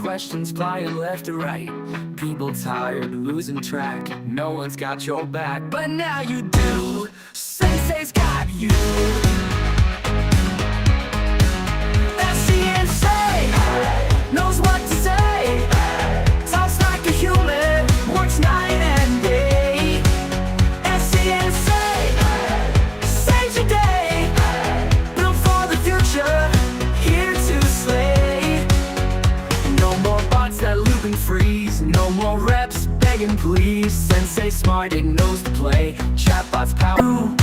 questions flying left to right. People tired, losing track. No one's got your back, but now you do. Sensei's got you. That's the Sensay. Knows what to say. Talks like a human. Works night and day. That's the Sensay. Saves your day. Built for the future. Here to slay. No more bots that loop and freeze. No more reps begging please. Sensei smart, it knows to play. Chatbots power.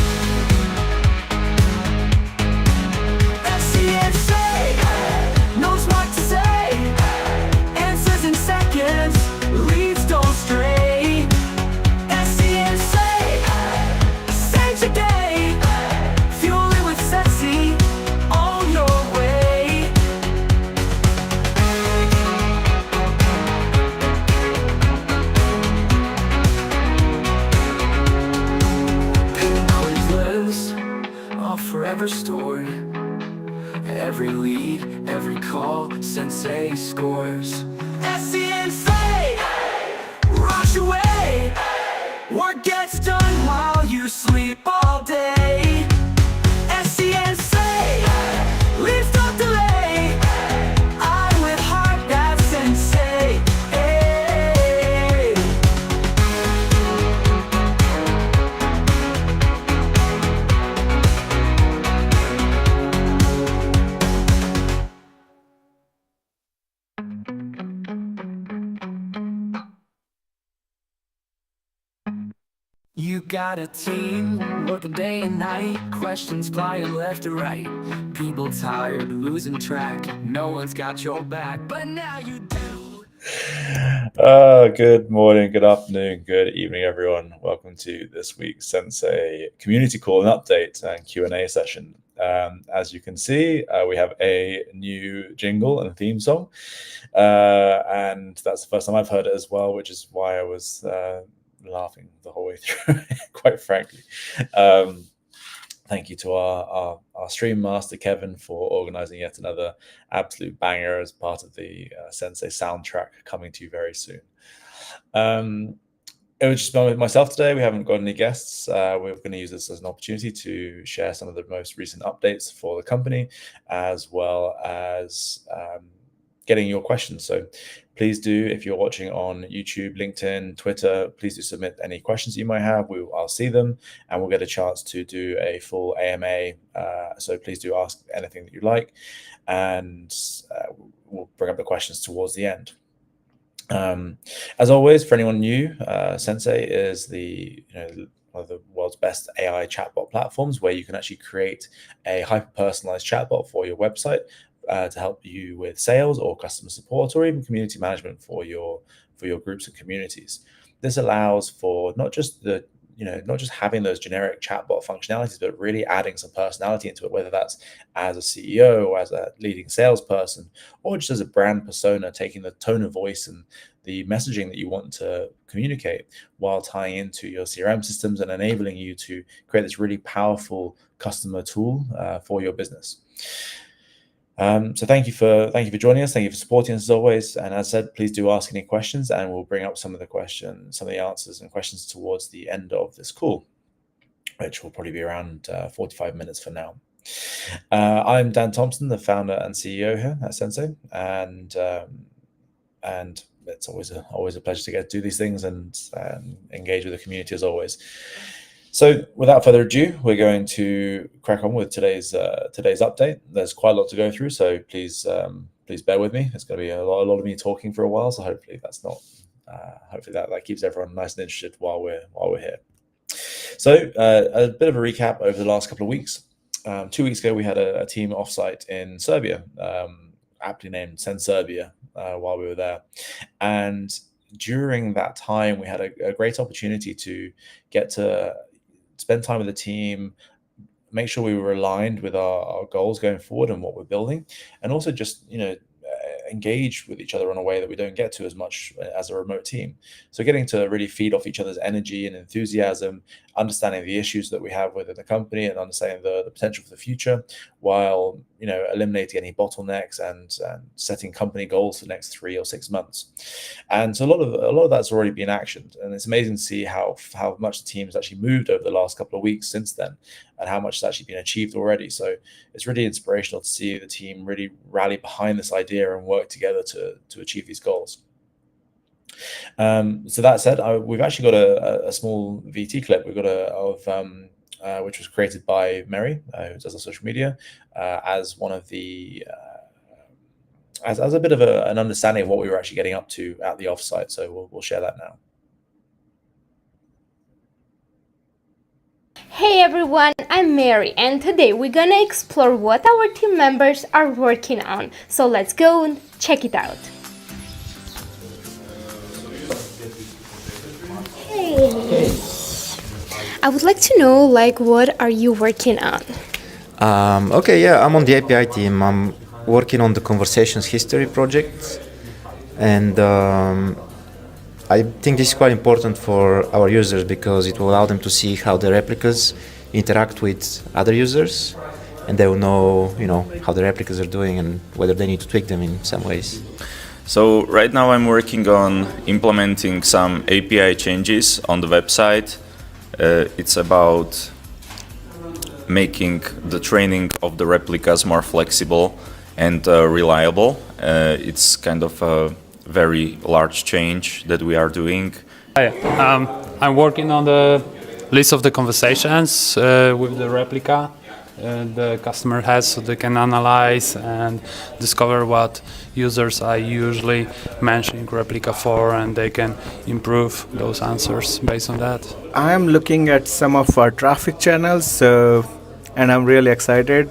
That's the Sensei. Knows what to say. Answers in seconds. Leads don't stray. That's the Sensei. Saves your day. Fuel it with Sensei. On your way. Knowledge lives, all forever stored. Every lead, every call, Sensei scores. That's the Sensei. Rush away. Work gets done while you sleep all day. That's the Sensei. Leaves don't delay. Eye with heart, that's Sensei. Hey. You got a team working day and night. Questions flying left to right. People tired, losing track. No one's got your back, but now you do. Good morning, good afternoon, good evening, everyone. Welcome to this week's Sensay Community Call and update and Q&A session. As you can see, we have a new jingle and theme song, and that's the first time I've heard it as well, which is why I was laughing the whole way through, quite frankly. Thank you to our stream master, Kevin, for organizing yet another absolute banger as part of the Sensei soundtrack coming to you very soon. It was just with myself today. We haven't got any guests. We're going to use this as an opportunity to share some of the most recent updates for the company, as well as getting your questions. So please do, if you're watching on YouTube, LinkedIn, Twitter, please do submit any questions you might have. I'll see them and we'll get a chance to do a full AMA. So please do ask anything that you like, and we'll bring up the questions towards the end. As always, for anyone new, Sensei is one of the world's best AI chatbot platforms, where you can actually create a hyper-personalized chatbot for your website to help you with sales or customer support, or even community management for your groups and communities. This allows for not just having those generic chatbot functionalities, but really adding some personality into it, whether that's as a CEO or as a leading salesperson, or just as a brand persona, taking the tone of voice and the messaging that you want to communicate while tying into your CRM systems and enabling you to create this really powerful customer tool for your business. So thank you for joining us. Thank you for supporting us as always. And as I said, please do ask any questions, and we'll bring up some of the answers and questions towards the end of this call, which will probably be around 45 minutes for now. I'm Dan Thompson, the founder and CEO here at Sensei, and it's always a pleasure to get to do these things and engage with the community as always. So without further ado, we're going to crack on with today's update. There's quite a lot to go through, so please bear with me. It's going to be a lot of me talking for a while, so hopefully that keeps everyone nice and interested while we're here. So a bit of a recap over the last couple of weeks. 2 weeks ago, we had a team offsite in Serbia, aptly named Senserbia, while we were there, and during that time, we had a great opportunity to get to spend time with the team, make sure we were aligned with our goals going forward and what we're building, and also just engage with each other in a way that we don't get to as much as a remote team. So getting to really feed off each other's energy and enthusiasm, understanding the issues that we have within the company, and understanding the potential for the future, while eliminating any bottlenecks and setting company goals for the next 3 or 6 months. And so a lot of that's already been actioned, and it's amazing to see how much the team has actually moved over the last couple of weeks since then, and how much has actually been achieved already. So it's really inspirational to see the team really rally behind this idea and work together to achieve these goals. So that said, we've actually got a small VT clip. We've got which was created by Mary, who does our social media, as one of the as a bit of an understanding of what we were actually getting up to at the offsite. So we'll share that now. Hey everyone, I'm Mary, and today we're gonna explore what our team members are working on. So let's go and check it out. Hey. I would like to know, what are you working on? Okay, yeah, I'm on the API team. I'm working on the conversations history project, and I think this is quite important for our users because it will allow them to see how the replicas interact with other users, and they will know, how the replicas are doing and whether they need to tweak them in some ways. So right now I'm working on implementing some API changes on the website. It's about making the training of the replicas more flexible and reliable. It's kind of a very large change that we are doing. Hi, I'm working on the list of the conversations with the replica the customer has, so they can analyze and discover what users are usually mentioning replica for, and they can improve those answers based on that. I'm looking at some of our traffic channels, and I'm really excited.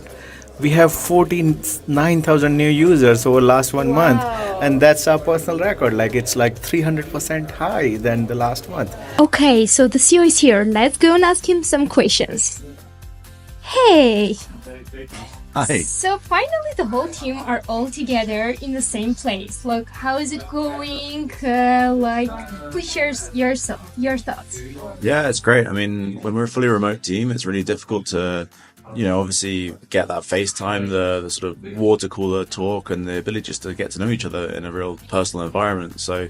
We have 49,000 new users over the last 1 month, and that's our personal record. It's 300% high than the last month. Okay, so the CEO is here. Let's go and ask him some questions. Hey! Hi. So finally the whole team are all together in the same place. How is it going? Please share your thoughts. Yeah, it's great. I mean, when we're a fully remote team, it's really difficult to, obviously get that FaceTime, the sort of water cooler talk, and the ability just to get to know each other in a real personal environment. So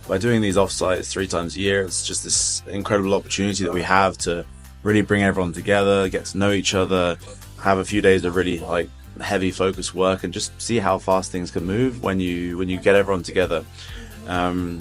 by doing these offsites 3 times a year, it's just this incredible opportunity that we have to really bring everyone together, get to know each other, have a few days of really heavy focused work, and just see how fast things can move when you get everyone together.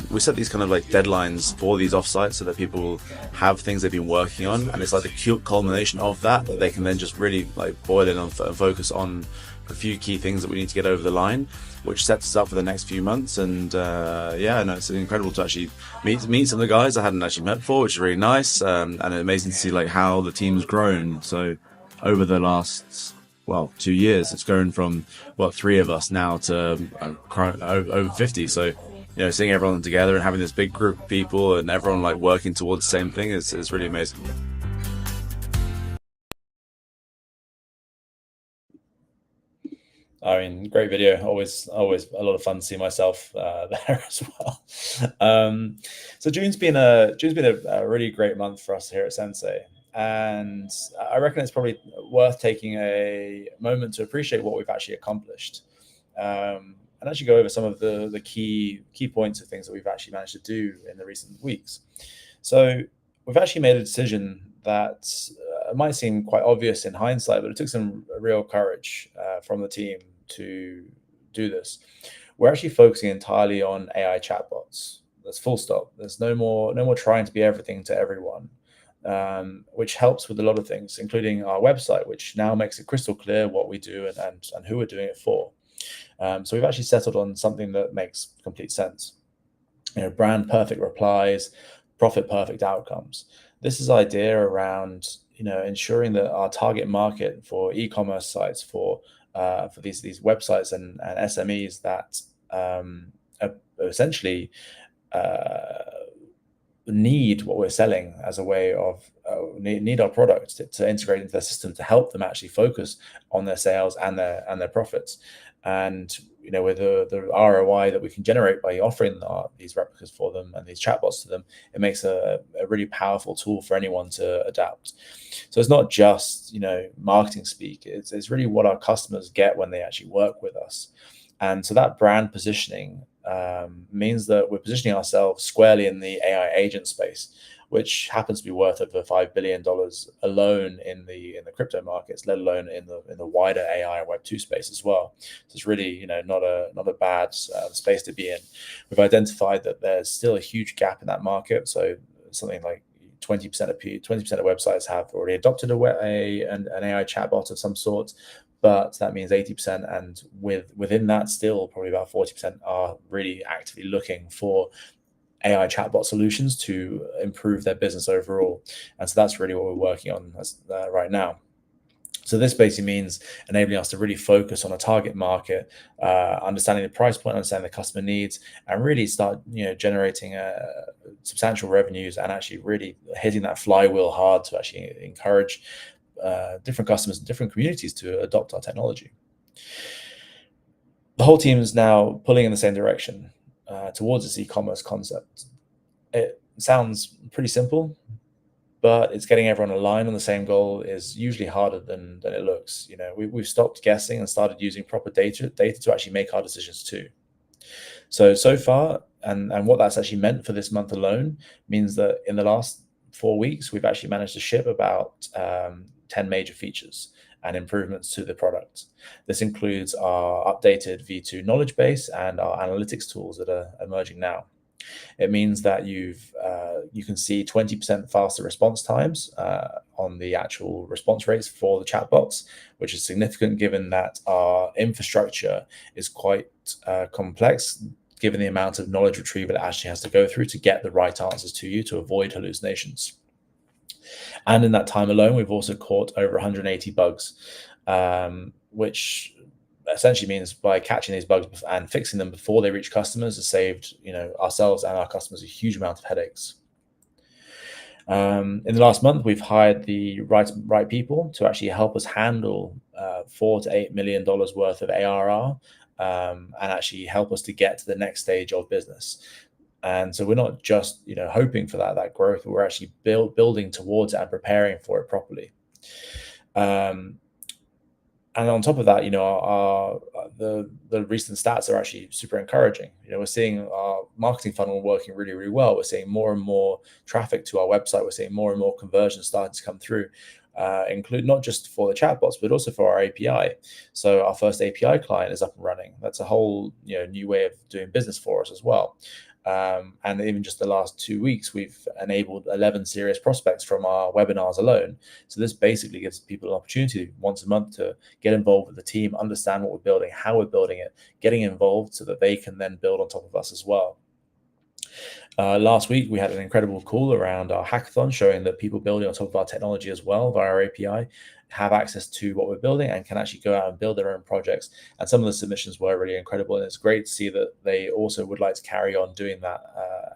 We set these kind of deadlines for these offsites so that people have things they've been working on, and it's the cute culmination of that they can then just really boil in and focus on a few key things that we need to get over the line, which sets us up for the next few months. And it's incredible to actually meet some of the guys I hadn't actually met before, which is really nice, and amazing to see how the team's grown. So over the last 2 years, it's grown from 3 of us now to over 50. So seeing everyone together and having this big group of people and everyone working towards the same thing is really amazing. I mean, great video. Always a lot of fun to see myself there as well. So June's been a really great month for us here at Sensay, and I reckon it's probably worth taking a moment to appreciate what we've actually accomplished, and actually go over some of the key points of things that we've actually managed to do in the recent weeks. So we've actually made a decision that might seem quite obvious in hindsight, but it took some real courage from the team to do this. We're actually focusing entirely on AI chatbots. That's full stop. There's no more trying to be everything to everyone, which helps with a lot of things, including our website, which now makes it crystal clear what we do and who we're doing it for. So we've actually settled on something that makes complete sense. Brand perfect replies, profit perfect outcomes. This is idea around ensuring that our target market for e-commerce sites, for these websites and SMEs that essentially need what we're selling as a way of need our products to integrate into their system to help them actually focus on their sales and their profits. And with the ROI that we can generate by offering these replicas for them and these chatbots to them, it makes a really powerful tool for anyone to adapt. So it's not just marketing speak. It's really what our customers get when they actually work with us. And so that brand positioning means that we're positioning ourselves squarely in the AI agent space, which happens to be worth over $5 billion alone in the crypto markets, let alone in the wider AI and Web2 space as well. So it's really not a bad space to be in. We've identified that there's still a huge gap in that market. So something like 20% of websites have already adopted an AI chatbot of some sort. But that means 80%, and within that, still probably about 40% are really actively looking for AI chatbot solutions to improve their business overall. And so that's really what we're working on right now. So this basically means enabling us to really focus on a target market, understanding the price point, understanding the customer needs, and really start generating substantial revenues and actually really hitting that flywheel hard to actually encourage different customers and different communities to adopt our technology. The whole team is now pulling in the same direction towards this e-commerce concept. It sounds pretty simple, but it's getting everyone aligned on the same goal is usually harder than it looks. We've stopped guessing and started using proper data to actually make our decisions too. So far, and what that's actually meant for this month alone means that in the last 4 weeks, we've actually managed to ship about 10 major features and improvements to the product. This includes our updated V2 knowledge base and our analytics tools that are emerging now. It means that you can see 20% faster response times on the actual response rates for the chatbots, which is significant given that our infrastructure is quite complex, given the amount of knowledge retrieval it actually has to go through to get the right answers to you to avoid hallucinations. And in that time alone, we've also caught over 180 bugs, which essentially means by catching these bugs and fixing them before they reach customers has saved ourselves and our customers a huge amount of headaches. In the last month, we've hired the right people to actually help us handle $4 to $8 million worth of ARR and actually help us to get to the next stage of business. And so we're not just hoping for that growth. We're actually building towards it and preparing for it properly. And on top of that, the recent stats are actually super encouraging. We're seeing our marketing funnel working really, really well. We're seeing more and more traffic to our website. We're seeing more and more conversions starting to come through, include not just for the chatbots, but also for our API. So our first API client is up and running. That's a whole new way of doing business for us as well. And even just the last 2 weeks, we've enabled 11 serious prospects from our webinars alone. So this basically gives people an opportunity once a month to get involved with the team, understand what we're building, how we're building it, getting involved so that they can then build on top of us as well. Last week, we had an incredible call around our hackathon, showing that people building on top of our technology as well via our API have access to what we're building and can actually go out and build their own projects. And some of the submissions were really incredible. And it's great to see that they also would like to carry on doing that.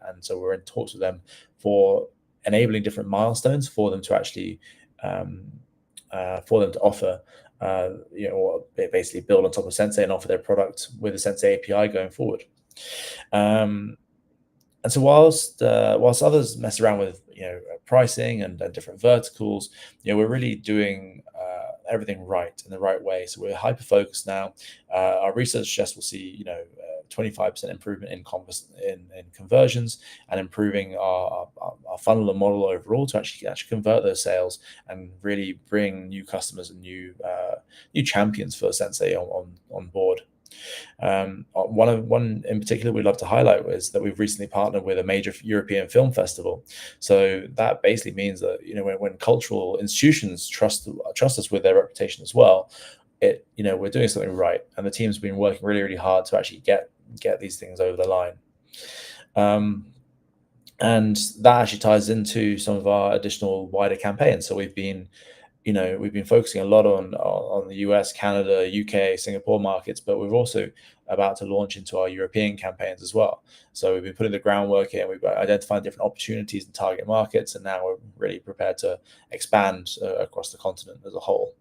And so we're in talks with them for enabling different milestones for them to actually, for them to offer, or basically build on top of Sensay and offer their product with the Sensay API going forward. And so whilst others mess around with pricing and different verticals, we're really doing everything right in the right way. So we're hyper focused now. Our research suggests we'll see 25% improvement in conversions and improving our funnel and model overall to actually convert those sales and really bring new customers and new champions for Sensay on board. One in particular we'd love to highlight is that we've recently partnered with a major European film festival. So that basically means that when cultural institutions trust us with their reputation as well, we're doing something right, and the team's been working really, really hard to actually get these things over the line. And that actually ties into some of our additional wider campaigns. So we've been focusing a lot on the US, Canada, UK, Singapore markets, but we're also about to launch into our European campaigns as well. So we've been putting the groundwork in, we've identified different opportunities and target markets, and now we're really prepared to expand across the continent as a whole.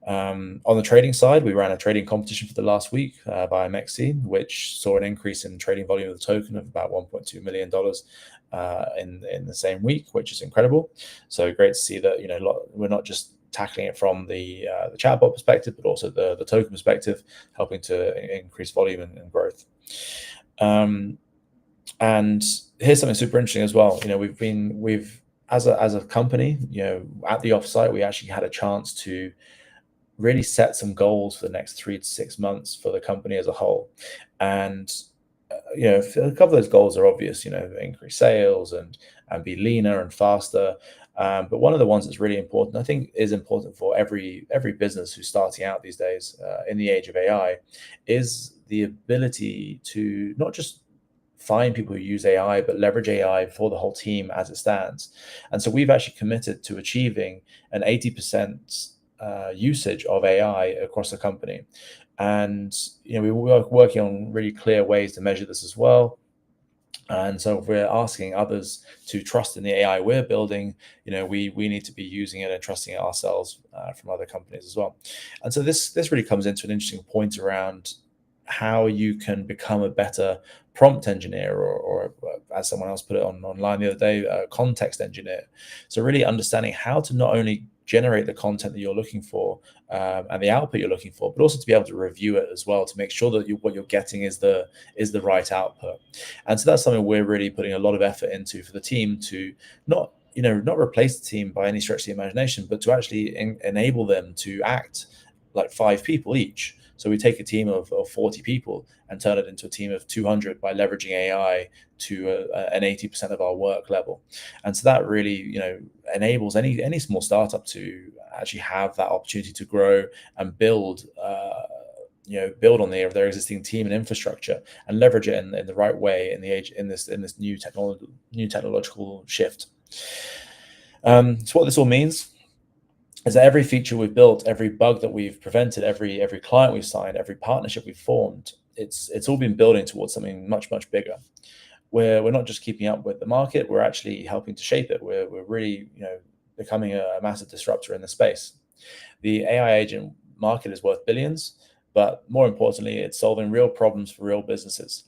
On the trading side, we ran a trading competition for the last week by MXC, which saw an increase in trading volume of the token of about $1.2 million in the same week, which is incredible. So great to see that we're not just tackling it from the chatbot perspective, but also the token perspective, helping to increase volume and growth. And here's something super interesting as well. We've as a company, at the offsite, we actually had a chance to really set some goals for the next 3 to 6 months for the company as a whole. And a couple of those goals are obvious, increase sales and be leaner and faster. But one of the ones that's really important, I think, is important for every business who's starting out these days in the age of AI, is the ability to not just find people who use AI, but leverage AI for the whole team as it stands. And so we've actually committed to achieving an 80% usage of AI across the company. And we were working on really clear ways to measure this as well. And so if we're asking others to trust in the AI we're building, we need to be using it and trusting it ourselves from other companies as well. And so this really comes into an interesting point around how you can become a better prompt engineer, or as someone else put it online the other day, a context engineer. So really understanding how to not only generate the content that you're looking for and the output you're looking for, but also to be able to review it as well to make sure that what you're getting is the right output. And so that's something we're really putting a lot of effort into for the team, to not replace the team by any stretch of the imagination, but to actually enable them to act like 5 people each. So we take a team of 40 people and turn it into a team of 200 by leveraging AI to an 80% of our work level. And so that really, enables any small startup to actually have that opportunity to grow and build on their existing team and infrastructure, and leverage it in the right way in this new technological shift. So what this all means is that every feature we've built, every bug that we've prevented, every client we've signed, every partnership we've formed, it's all been building towards something much, much bigger. We're not just keeping up with the market, we're actually helping to shape it. We're really becoming a massive disruptor in the space. The AI agent market is worth billions, but more importantly, it's solving real problems for real businesses.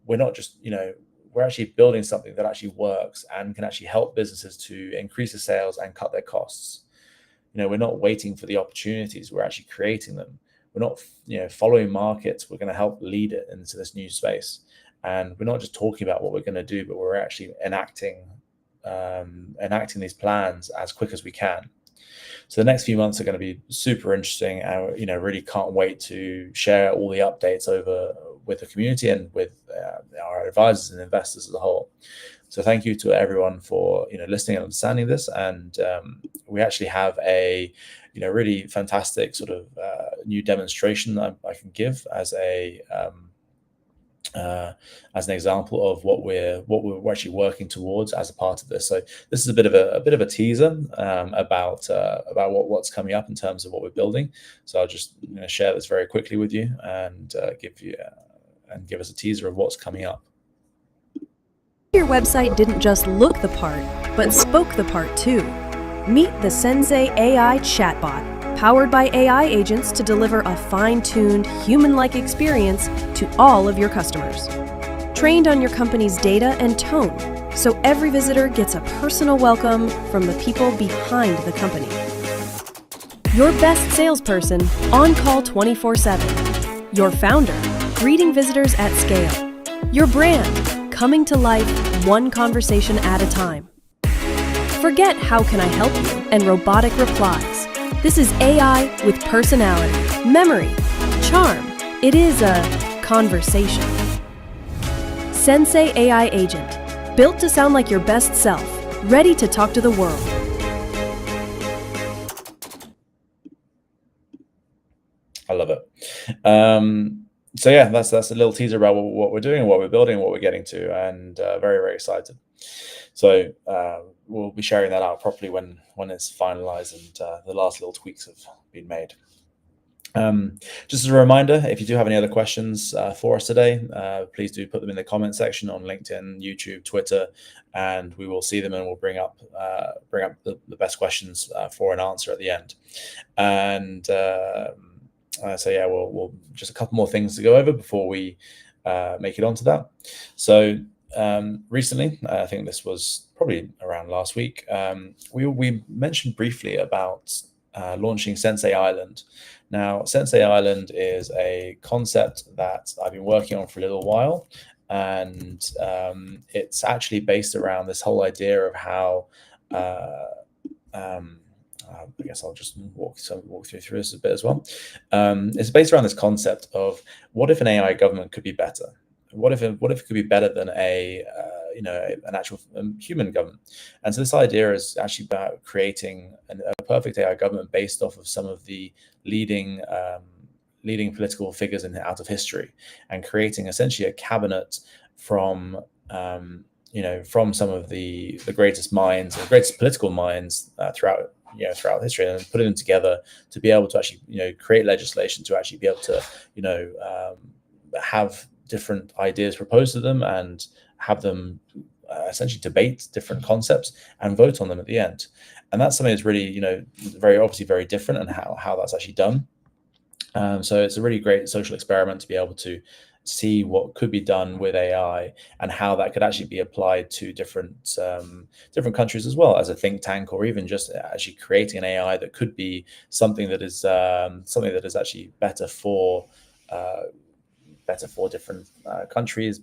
We're not just, we're actually building something that actually works and can actually help businesses to increase their sales and cut their costs. We're not waiting for the opportunities, we're actually creating them. We're not following markets, we're going to help lead it into this new space. And we're not just talking about what we're going to do, but we're actually enacting these plans as quick as we can. So the next few months are going to be super interesting. And really can't wait to share all the updates over with the community and with our advisors and investors as a whole. So thank you to everyone for listening and understanding this. And we actually have a really fantastic sort of new demonstration that I can give as an example of what we're actually working towards as a part of this. So this is a bit of a teaser about what's coming up in terms of what we're building. So I'll just share this very quickly with you and give us a teaser of what's coming up. Your website didn't just look the part, but spoke the part too. Meet the Sensay AI chatbot, powered by AI agents to deliver a fine-tuned, human-like experience to all of your customers. Trained on your company's data and tone, so every visitor gets a personal welcome from the people behind the company. Your best salesperson, on call 24/7. Your founder, greeting visitors at scale. Your brand, coming to life one conversation at a time. Forget "how can I help you" and robotic replies. This is AI with personality, memory, charm. It is a conversation. Sensay AI Agent, built to sound like your best self, ready to talk to the world. I love it. So yeah, that's a little teaser about what we're doing, what we're building, what we're getting to, and very, very excited. So we'll be sharing that out properly when it's finalized and the last little tweaks have been made. Just as a reminder, if you do have any other questions for us today, please do put them in the comment section on LinkedIn, YouTube, Twitter, and we will see them and we'll bring up the best questions for an answer at the end. And so yeah, we'll just a couple more things to go over before we make it onto that. So recently, I think this was probably around last week, we mentioned briefly about launching Sensay Island. Now, Sensay Island is a concept that I've been working on for a little while, and it's actually based around this whole idea of how I guess I'll just walk through this a bit as well. It's based around this concept of what if an AI government could be better? What if it could be better than an actual human government? And so this idea is actually about creating a perfect AI government based off of some of the leading political figures out of history, and creating essentially a cabinet from from some of the greatest minds, the greatest political minds throughout history, and putting them together to be able to actually create legislation to actually be able to have different ideas proposed to them and have them essentially debate different concepts and vote on them at the end. And that's something that's really very obviously very different, and how that's actually done. So it's a really great social experiment to be able to see what could be done with AI and how that could actually be applied to different countries as well, as a think tank, or even just actually creating an AI that could be something that is actually better for different countries,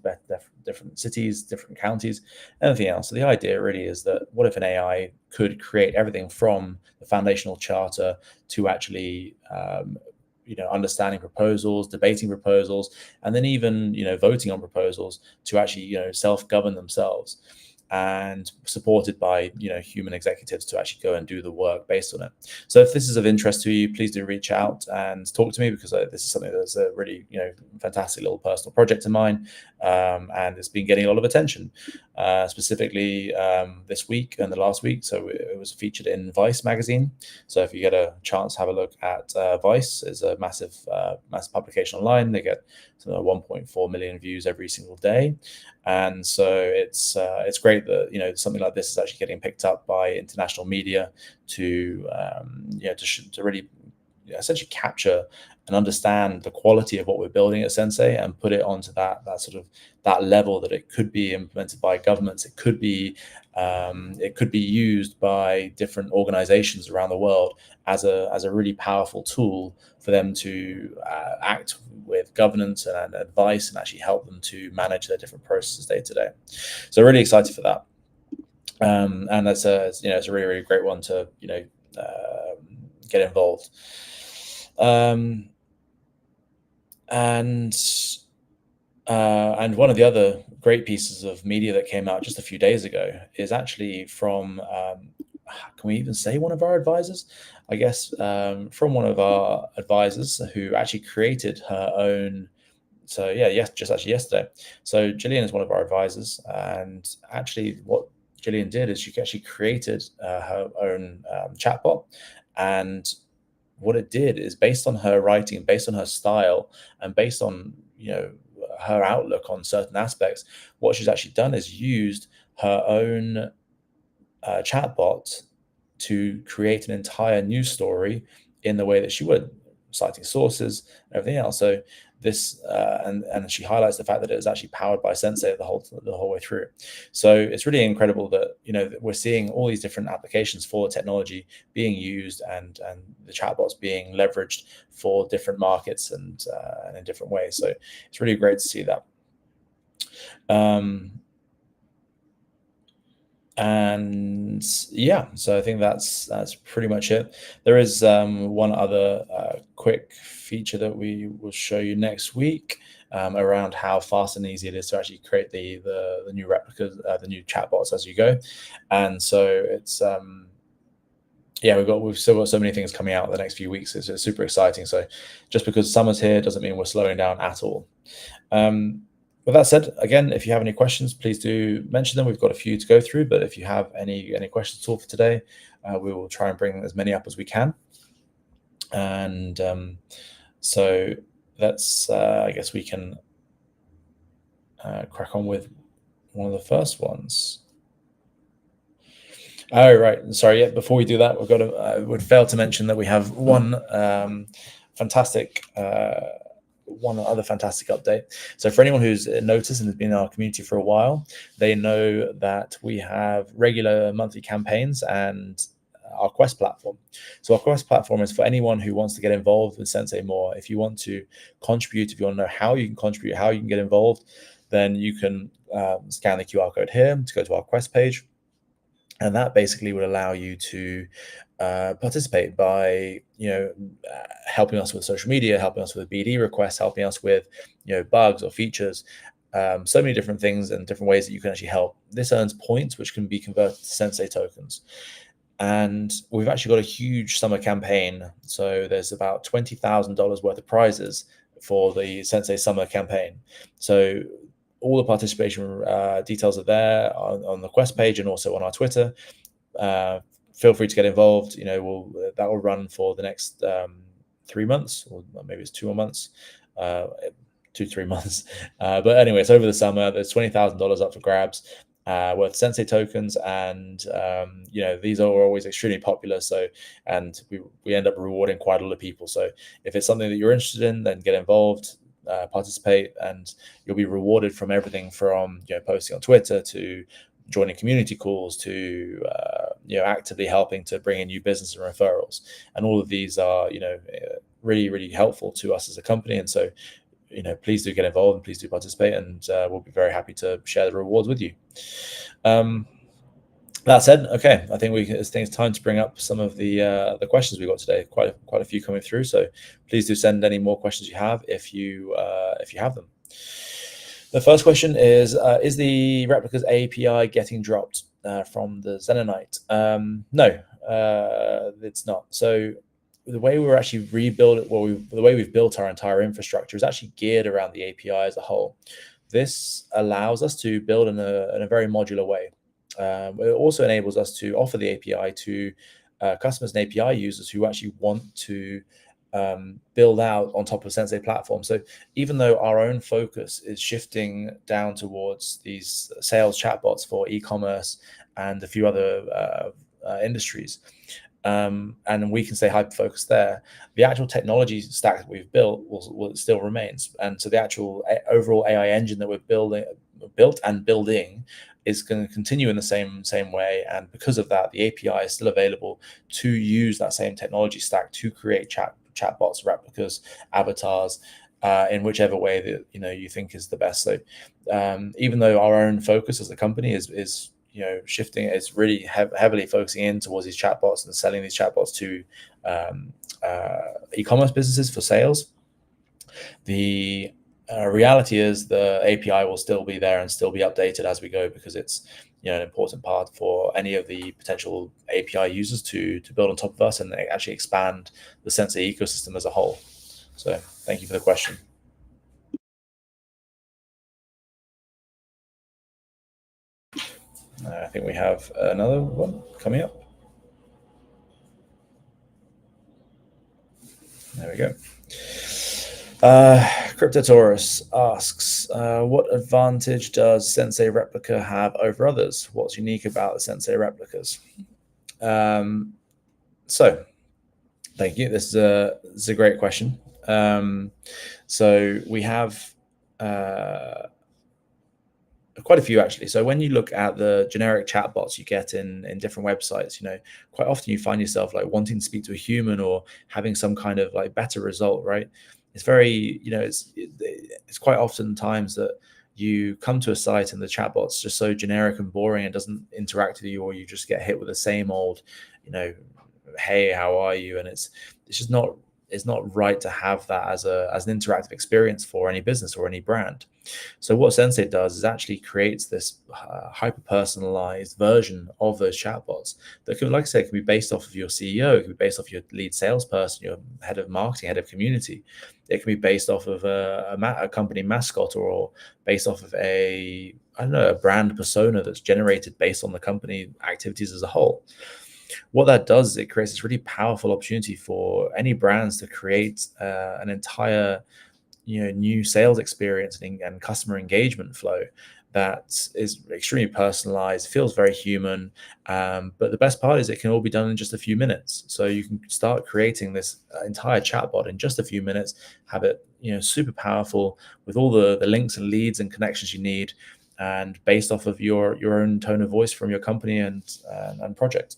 different cities, different counties, anything else. So the idea really is that what if an AI could create everything from the foundational charter to actually understanding proposals, debating proposals, and then even voting on proposals to actually self-govern themselves, and supported by human executives to actually go and do the work based on it. So if this is of interest to you, please do reach out and talk to me, because this is something that's a really fantastic little personal project of mine, and it's been getting a lot of attention, specifically this week and the last week. So it was featured in Vice magazine. So if you get a chance, have a look at Vice. It's a massive publication online. They get 1.4 million views every single day, and so it's great that something like this is actually getting picked up by international media to really essentially capture and understand the quality of what we're building at Sensay, and put it onto that level that it could be implemented by governments. It could be used by different organizations around the world as a really powerful tool for them to act with governance and advice, and actually help them to manage their different processes day to day. So really excited for that, and that's it's a really, really great one to get involved. And one of the other great pieces of media that came out just a few days ago is actually from, can we even say one of our advisors? I guess from one of our advisors who actually created her own. So yeah, just actually yesterday. So Gillian is one of our advisors, and actually what Gillian did is she actually created her own chatbot, and what it did is, based on her writing, based on her style, and based on her outlook on certain aspects, what she's actually done is used her own chatbot to create an entire news story in the way that she would, citing sources and everything else. So this and she highlights the fact that it is actually powered by Sensay the whole way through. So it's really incredible that that we're seeing all these different applications for the technology being used, and the chatbots being leveraged for different markets and in different ways. So it's really great to see that. And yeah, so I think that's pretty much it. There is one other quick feature that we will show you next week around how fast and easy it is to actually create the new replicas, the new chatbots as you go. And so it's yeah, we've still got so many things coming out in the next few weeks. It's super exciting. So just because summer's here doesn't mean we're slowing down at all. With that said, again, if you have any questions, please do mention them. We've got a few to go through, but if you have any questions at all for today, we will try and bring as many up as we can. And so let's, I guess we can crack on with one of the first ones. Oh, right. Sorry. Yeah. Before we do that, we've got to, I would fail to mention that we have one fantastic, one other fantastic update. So for anyone who's noticed and has been in our community for a while, they know that we have regular monthly campaigns and our Quest platform. So our Quest platform is for anyone who wants to get involved with Sensei more. If you want to contribute, if you want to know how you can contribute, how you can get involved, then you can scan the QR code here to go to our Quest page. And that basically would allow you to participate by, helping us with social media, helping us with BD requests, helping us with, bugs or features, so many different things and different ways that you can actually help. This earns points, which can be converted to Sensei tokens. And we've actually got a huge summer campaign. So there's about $20,000 worth of prizes for the Sensei summer campaign. So all the participation details are there on the Quest page and also on our Twitter. Feel free to get involved. That will run for the next 3 months, or maybe it's 2 more months, 2-3 months. But anyway, it's over the summer. There's $20,000 up for grabs worth Sensei tokens, and these are always extremely popular. So, and we end up rewarding quite a lot of people. So if it's something that you're interested in, then get involved. Participate, and you'll be rewarded from everything from posting on Twitter to joining community calls to actively helping to bring in new business and referrals. And all of these are really, really helpful to us as a company. And so please do get involved and please do participate, and we'll be very happy to share the rewards with you. That said, okay, I think it's time to bring up some of the questions we got today. Quite a few coming through, so please do send any more questions you have if you have them. The first question is the replicas API getting dropped from the Zenonite? No, it's not. So the way we're actually the way we've built our entire infrastructure is actually geared around the API as a whole. This allows us to build in a very modular way. It also enables us to offer the API to customers and API users who actually want to build out on top of Sensei platform. So even though our own focus is shifting down towards these sales chatbots for e-commerce and a few other industries, and we can stay hyper-focused there, the actual technology stack that we've built will still remains. And so the actual overall AI engine that we've built and building is going to continue in the same way. And because of that, the API is still available to use that same technology stack to create chatbots, replicas, avatars, in whichever way that you think is the best. So even though our own focus as a company is shifting, it's really heavily focusing in towards these chatbots and selling these chatbots to e-commerce businesses for sales, the reality is the API will still be there and still be updated as we go, because it's an important part for any of the potential API users to build on top of us and actually expand the Sensei ecosystem as a whole. So thank you for the question. I think we have another one coming up. There we go. Cryptotaurus asks, what advantage does Sensei Replica have over others? What's unique about the Sensei replicas? So thank you. This is a great question. So we have quite a few actually. So when you look at the generic chatbots you get in different websites, quite often you find yourself like wanting to speak to a human or having some kind of like better result, right? It's very, it's quite often times that you come to a site and the chatbot's just so generic and boring and doesn't interact with you, or you just get hit with the same old, hey, how are you? And it's just not, it's not right to have that as an interactive experience for any business or any brand. So what Sensei does is actually creates this hyper-personalized version of those chatbots that can, like I said, can be based off of your CEO, it can be based off your lead salesperson, your head of marketing, head of community. It can be based off of a company mascot, or based off of a brand persona that's generated based on the company activities as a whole. what that does is it creates this really powerful opportunity for any brands to create an entire new sales experience and customer engagement flow that is extremely personalized, feels very human. But the best part is it can all be done in just a few minutes. So you can start creating this entire chatbot in just a few minutes, have it super powerful with all the links and leads and connections you need, and based off of your own tone of voice from your company and project.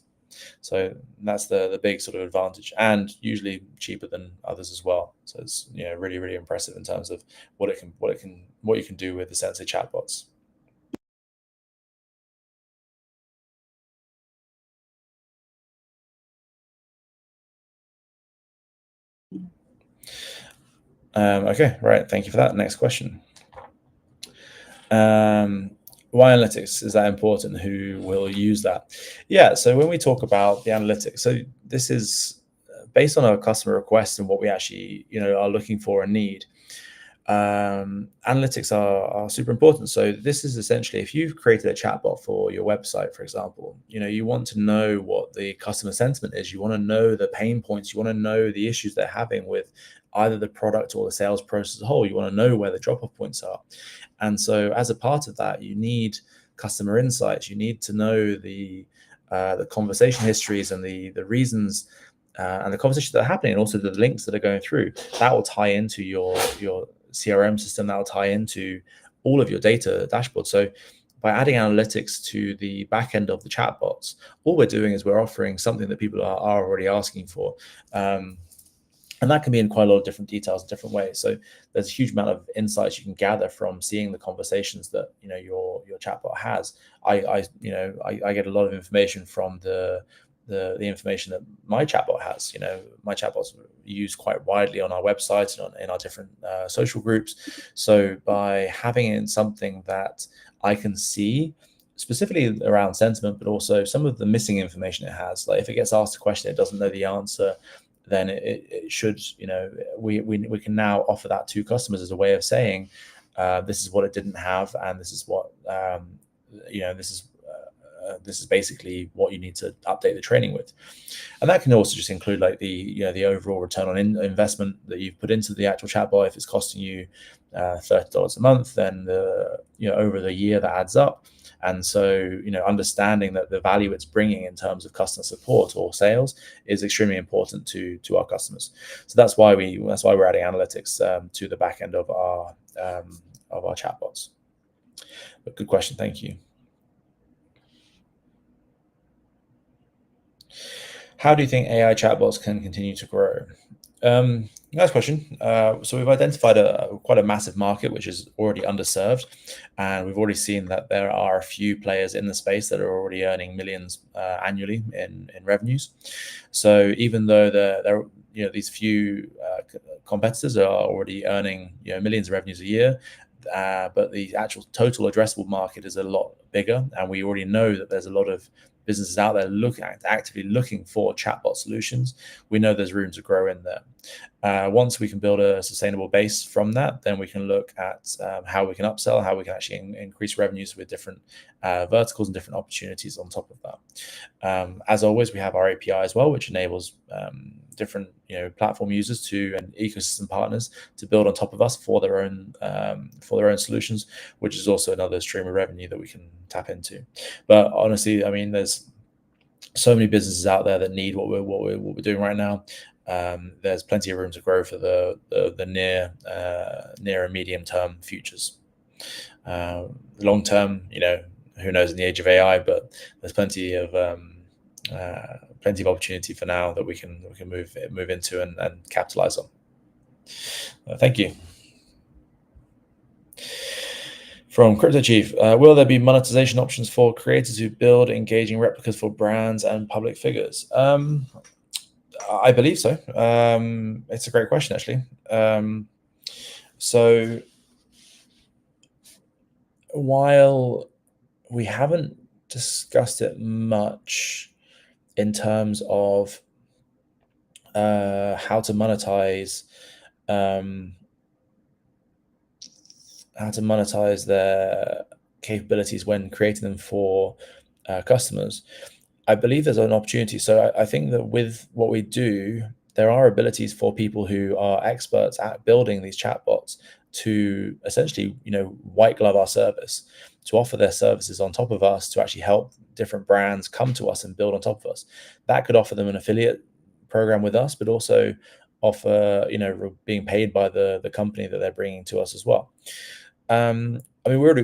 So that's the big sort of advantage, and usually cheaper than others as well. So it's really, really impressive in terms of what you can do with the Sensay chatbots. Okay, right. Thank you for that. Next question. Why analytics? Is that important? Who will use that? Yeah, so when we talk about the analytics, so this is based on our customer requests and what we actually are looking for and need. Analytics are super important. So this is essentially, if you've created a chatbot for your website, for example, you want to know what the customer sentiment is. You want to know the pain points. You want to know the issues they're having with either the product or the sales process as a whole. You want to know where the drop-off points are. And so as a part of that, you need customer insights. You need to know the conversation histories and the reasons and the conversations that are happening, and also the links that are going through. That will tie into your CRM system. That will tie into all of your data dashboard. So by adding analytics to the back end of the chatbots, all we're doing is we're offering something that people are already asking for. And that can be in quite a lot of different details in different ways. So there's a huge amount of insights you can gather from seeing the conversations that your chatbot has. I get a lot of information from the information that my chatbot has. My chatbots are used quite widely on our website and in our different social groups. So by having it in something that I can see, specifically around sentiment, but also some of the missing information it has, like if it gets asked a question, it doesn't know the answer, then it should, we can now offer that to customers as a way of saying, this is what it didn't have, and this is what, this is basically what you need to update the training with. And that can also just include like the overall return on investment that you've put into the actual chatbot. If it's costing you $30 a month, then over the year that adds up. And so, understanding that the value it's bringing in terms of customer support or sales is extremely important to our customers. So that's why we're adding analytics to the back end of our chatbots. But good question, thank you. How do you think AI chatbots can continue to grow? Nice question. So we've identified quite a massive market which is already underserved, and we've already seen that there are a few players in the space that are already earning millions annually in revenues. So even though these few competitors are already earning millions of revenues a year, but the actual total addressable market is a lot bigger, and we already know that there's a lot of businesses out there actively looking for chatbot solutions. We know there's room to grow in there. Once we can build a sustainable base from that, then we can look at how we can upsell, how we can actually increase revenues with different verticals and different opportunities on top of that. As always, we have our API as well, which enables different platform users and ecosystem partners to build on top of us for their own solutions, which is also another stream of revenue that we can tap into. But honestly, I mean, there's so many businesses out there that need what we're doing right now. There's plenty of room to grow for the near and medium term futures. Long term, who knows in the age of AI, but there's plenty of opportunity for now that we can move into and capitalize on. Thank you. From Crypto Chief, will there be monetization options for creators who build engaging replicas for brands and public figures? I believe so. It's a great question, actually. So while we haven't discussed it much in terms of how to monetize their capabilities when creating them for customers, I believe there's an opportunity. So I think that with what we do, there are abilities for people who are experts at building these chatbots to essentially, white glove our service, to offer their services on top of us, to actually help different brands come to us and build on top of us. That could offer them an affiliate program with us, but also offer, being paid by the company that they're bringing to us as well. I mean,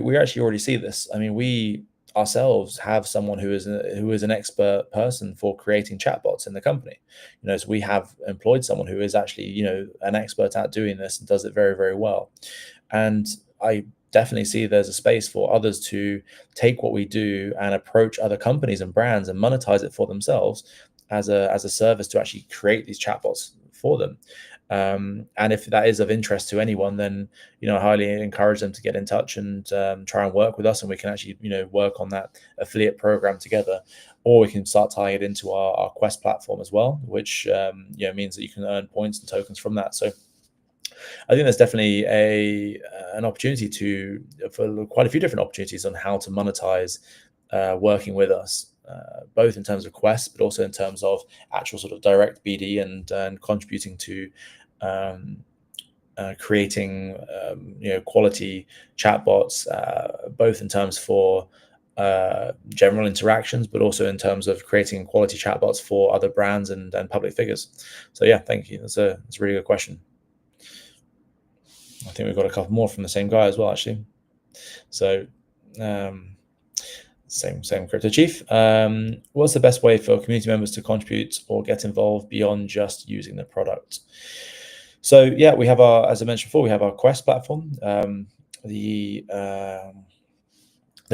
we actually already see this. I mean, we ourselves have someone who is an expert person for creating chatbots in the company. So we have employed someone who is actually, an expert at doing this and does it very, very well. And I definitely see there's a space for others to take what we do and approach other companies and brands and monetize it for themselves as a service to actually create these chatbots for them. And if that is of interest to anyone, then I highly encourage them to get in touch and try and work with us, and we can actually work on that affiliate program together, or we can start tying it into our Quest platform as well, which means that you can earn points and tokens from that. So I think there's definitely an opportunity for quite a few different opportunities on how to monetize working with us. Both in terms of Quest, but also in terms of actual sort of direct BD and contributing to creating quality chatbots, both in terms for general interactions, but also in terms of creating quality chatbots for other brands and public figures. So yeah, thank you. That's a really good question. I think we've got a couple more from the same guy as well, actually. So. Same Crypto Chief. What's the best way for community members to contribute or get involved beyond just using the product? So yeah, we have as I mentioned before, we have our Quest platform. The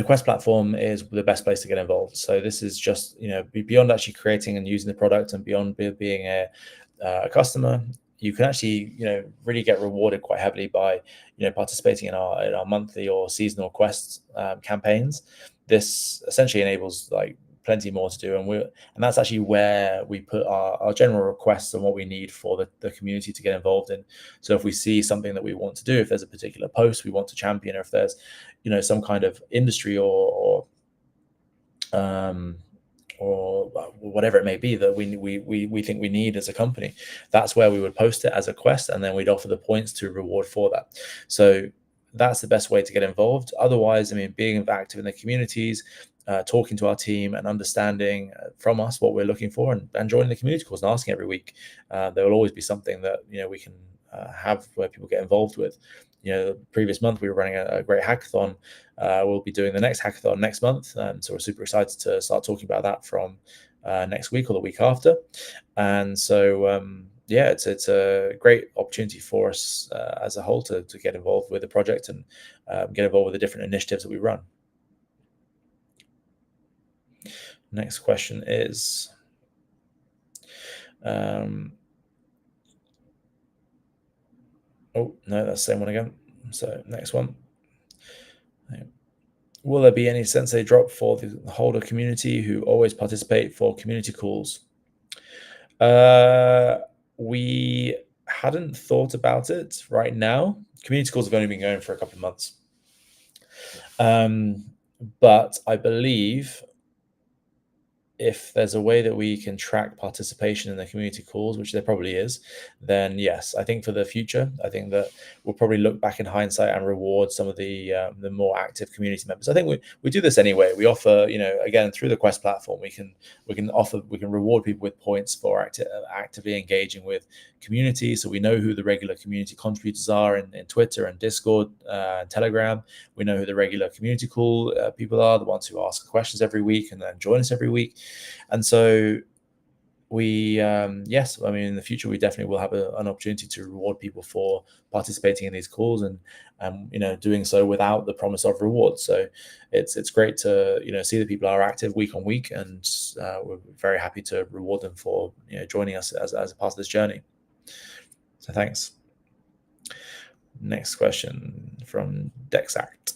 Quest platform is the best place to get involved. So this is just beyond actually creating and using the product, and beyond being a customer. You can actually really get rewarded quite heavily by participating in our monthly or seasonal Quest campaigns. This essentially enables plenty more to do, and that's actually where we put our general requests and what we need for the community to get involved in. So if we see something that we want to do, if there's a particular post we want to champion, or if there's some kind of industry or whatever it may be that we think we need as a company, that's where we would post it as a quest, and then we'd offer the points to reward for that. So that's the best way to get involved. Otherwise, I mean, being active in the communities, talking to our team and understanding from us what we're looking for, and joining the community calls and asking every week. There will always be something that we can have where people get involved with. The previous month we were running a great hackathon. We'll be doing the next hackathon next month, so we're super excited to start talking about that from next week or the week after. And so yeah, it's a great opportunity for us as a whole to get involved with the project and get involved with the different initiatives that we run. Next question is, oh no, that's the same one again. So next one. Will there be any Sensay drop for the holder community who always participate for community calls? We hadn't thought about it right now. Community calls have only been going for a couple of months. But I believe if there's a way that we can track participation in the community calls, which there probably is, then yes, I think for the future, I think that we'll probably look back in hindsight and reward some of the more active community members. I think we do this anyway. We offer, again, through the Quest platform, we can reward people with points for actively engaging with community. So we know who the regular community contributors are in Twitter and Discord and Telegram. We know who the regular community call people are, the ones who ask questions every week and then join us every week. And so we, yes, I mean, in the future, we definitely will have an opportunity to reward people for participating in these calls and doing so without the promise of reward. So it's great to, see that people are active week on week, and we're very happy to reward them for, joining us as a part of this journey. So thanks. Next question from Dexact.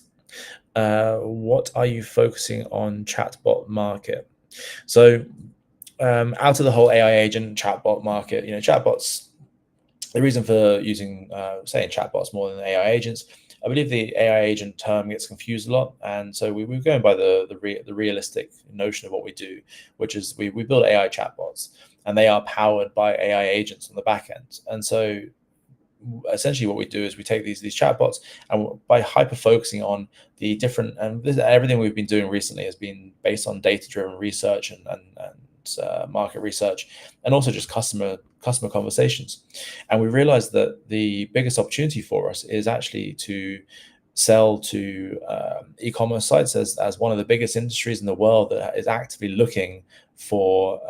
What are you focusing on chatbot market? So out of the whole AI agent chatbot market, chatbots, the reason for using saying chatbots more than AI agents, I believe the AI agent term gets confused a lot, and so we're going by the realistic notion of what we do, which is we build AI chatbots, and they are powered by AI agents on the back end. And so essentially what we do is we take these chatbots, and by hyper focusing on the different, and everything we've been doing recently has been based on data driven research and market research, and also just customer conversations. And we realized that the biggest opportunity for us is actually to sell to e-commerce sites as one of the biggest industries in the world that is actively looking for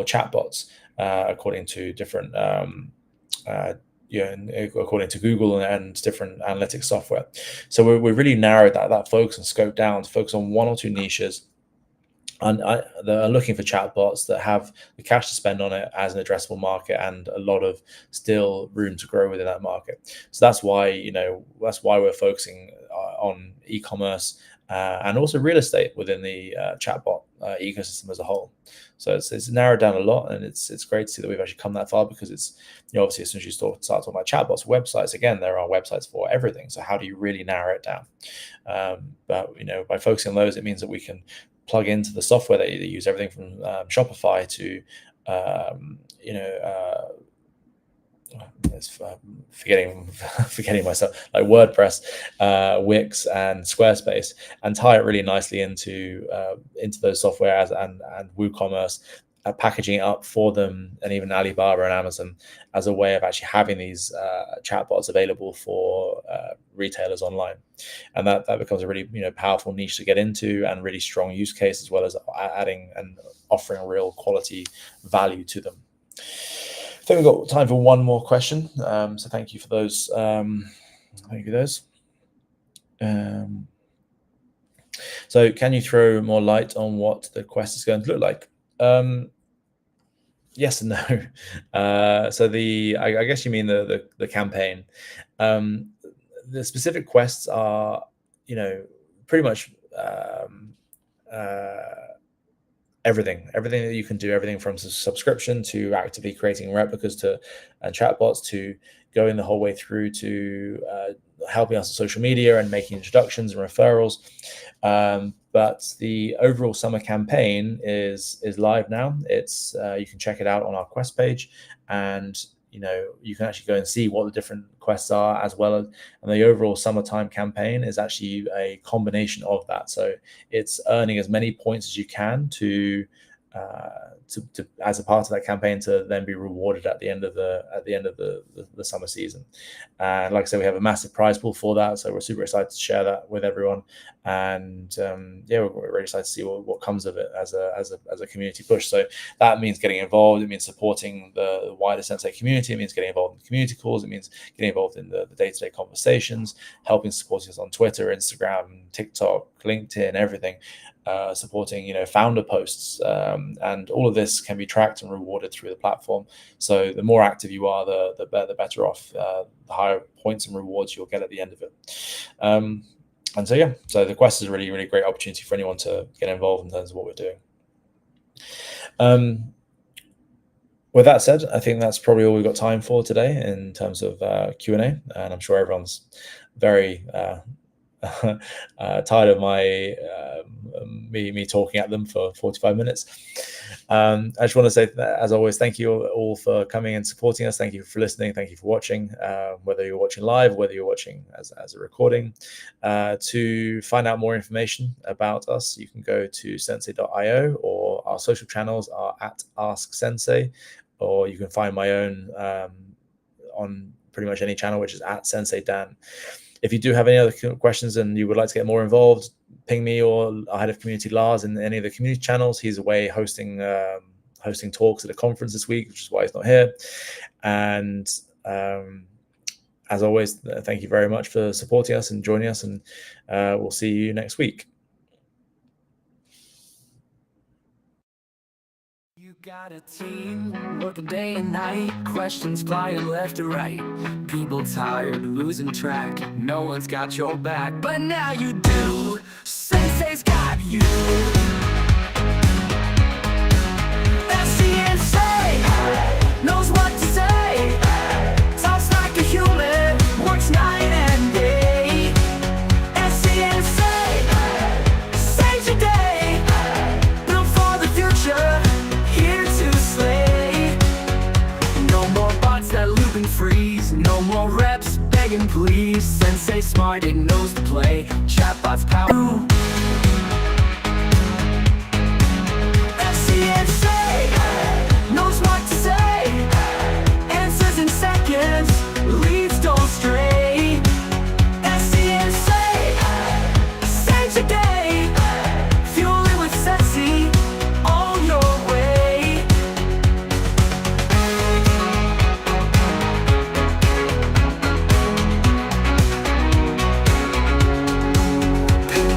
chatbots, according to different according to Google and different analytics software. So we really narrowed that focus and scope down to focus on one or two niches, and that are looking for chatbots that have the cash to spend on it as an addressable market and a lot of still room to grow within that market. So that's why we're focusing on e-commerce and also real estate within the chatbot ecosystem as a whole. So it's narrowed down a lot, and it's great to see that we've actually come that far, because it's obviously as soon as you start talking about chatbots, websites, again, there are websites for everything. So how do you really narrow it down? But by focusing on those, it means that we can plug into the software that you use, everything from Shopify to forgetting myself, like WordPress, Wix, and Squarespace, and tie it really nicely into those software and WooCommerce, packaging it up for them, and even Alibaba and Amazon as a way of actually having these chatbots available for retailers online. And that becomes a really powerful niche to get into, and really strong use case, as well as adding and offering real quality value to them. I think we've got time for one more question. So thank you for those. Thank you for those. So can you throw more light on what the quest is going to look like? Yes and no. So I guess you mean the campaign. The specific quests are, pretty much everything that you can do, everything from subscription to actively creating replicas and chatbots, to going the whole way through to helping us on social media and making introductions and referrals. But the overall summer campaign is live now. It's you can check it out on our quest page, and you can actually go and see what the different quests are, as well as, and the overall summertime campaign is actually a combination of that. So it's earning as many points as you can to as a part of that campaign, to then be rewarded at the end of the summer season. And like I said, we have a massive prize pool for that, so we're super excited to share that with everyone. And we're really excited to see what comes of it as a community push. So that means getting involved. It means supporting the wider Sensay community. It means getting involved in community calls. It means getting involved in the day-to-day conversations, helping support us on Twitter, Instagram, TikTok, LinkedIn, everything. Supporting founder posts, and all of this can be tracked and rewarded through the platform. So the more active you are, the better off, the higher points and rewards you'll get at the end of it. And so the quest is a really, really great opportunity for anyone to get involved in terms of what we're doing. With that said, I think that's probably all we've got time for today in terms of Q&A, and I'm sure everyone's very tired of me talking at them for 45 minutes. I just want to say that, as always, thank you all for coming and supporting us. Thank you for listening. Thank you for watching, whether you're watching live, whether you're watching as a recording. To find out more information about us, you can go to sensay.io, or our social channels are at Ask Sensay, or you can find my own on pretty much any channel, which is at Sensay Dan. If you do have any other questions and you would like to get more involved, ping me or our head of community, Lars, in any of the community channels. He's away hosting talks at a conference this week, which is why he's not here. And as always, thank you very much for supporting us and joining us, and we'll see you next week. You got a team working day and night, questions flying left to right, people tired, losing track, no one's got your back, but now you do. Sensei's got you. That's Sensay, knows what to say. Sensay smart, it knows the play. Chatbots power. Sensay knows what to say. Answers in seconds, leads don't stray. Sensay saves your day. Fuel it with Sensay on your way.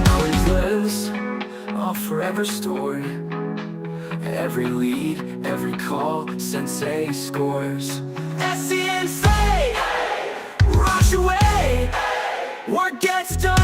Knowledge lives, all forever stored. Every lead, every call, Sensay scores. Sensay, rush away. Work gets done.